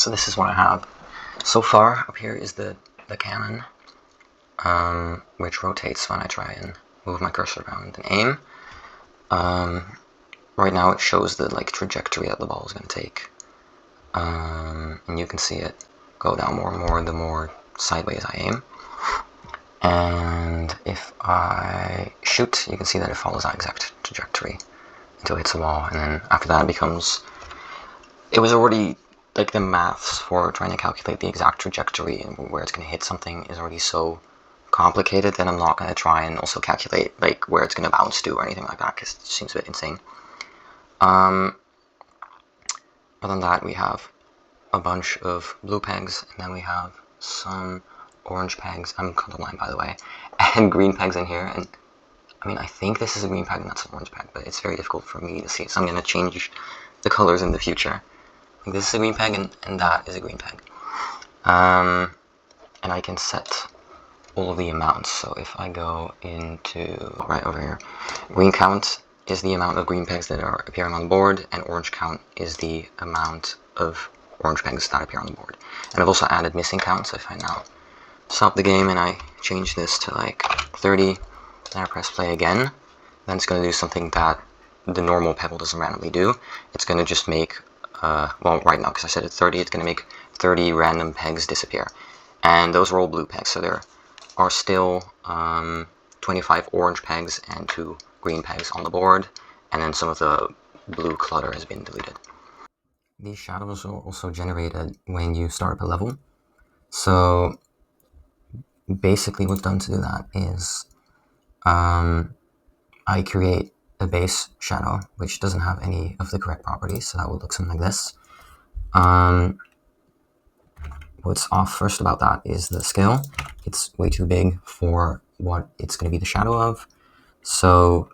So this is what I have. So far, up here is the cannon, which rotates when I try and move my cursor around and aim. Right now it shows the trajectory that the ball is going to take. And you can see it go down more and more the more sideways I aim. And if I shoot, you can see that it follows that exact trajectory until it hits the wall, and then after that it was already, like, the maths for trying to calculate the exact trajectory and where it's going to hit something is already so complicated that I'm not going to try and also calculate like where it's going to bounce to or anything like that, because it seems a bit insane. Other than that, we have a bunch of blue pegs, and then we have some orange pegs. I'm colorblind, by the way, and green pegs in here. And I mean, I think this is a green peg and that's an orange peg, but it's very difficult for me to see, so I'm going to change the colors in the future. Like, this is a green peg and that is a green peg. And I can set all of the amounts. So if I go into right over here, green count is the amount of green pegs that are appearing on the board, and orange count is the amount of orange pegs that appear on the board. And I've also added missing count, so if I now stop the game and I change this to like 30, and I press play again, then it's going to do something that the normal Peggle doesn't randomly do. It's going to just make, well, right now, because I set it 30, it's going to make 30 random pegs disappear. And those are all blue pegs, so there are still 25 orange pegs and 2 green pegs on the board, and then some of the blue clutter has been deleted. These shadows are also generated when you start up a level. So basically what's done to do that is I create a base shadow which doesn't have any of the correct properties, so that will look something like this. What's off first about that is the scale. It's way too big for what it's going to be the shadow of, so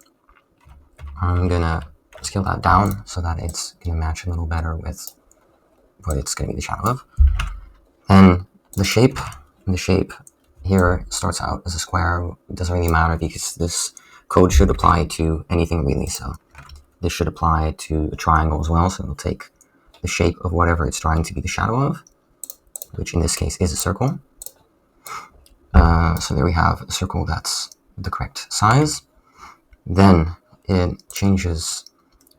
I'm going to scale that down so that it's going to match a little better with what it's going to be the shadow of. And the shape here starts out as a square. It doesn't really matter because this code should apply to anything really, so this should apply to a triangle as well, so it'll take the shape of whatever it's trying to be the shadow of, which in this case is a circle. So there we have a circle that's the correct size. Then it changes,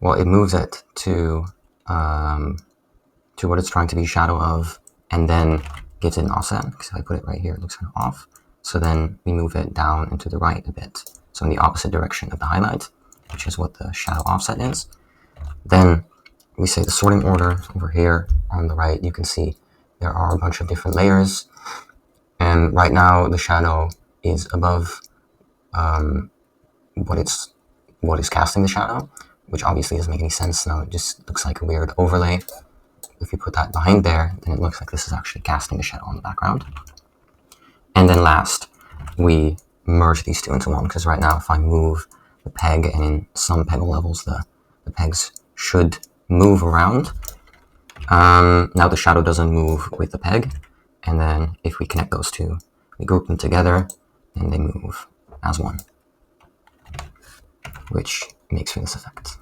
well, it moves it to what it's trying to be shadow of, and then gives it an offset, because if I put it right here, it looks kind of off. So then we move it down and to the right a bit, so in the opposite direction of the highlight, which is what the shadow offset is. Then we say the sorting order over here on the right. You can see there are a bunch of different layers, and right now the shadow is above what is casting the shadow, which obviously doesn't make any sense. Now it just looks like a weird overlay. If you put that behind there, then it looks like this is actually casting the shadow on the background. And then last, we merge these two into one, because right now if I move the peg, and in some Peggle levels the pegs should move around, now the shadow doesn't move with the peg, and then if we connect those two, we group them together, and they move as one, which makes for this effect.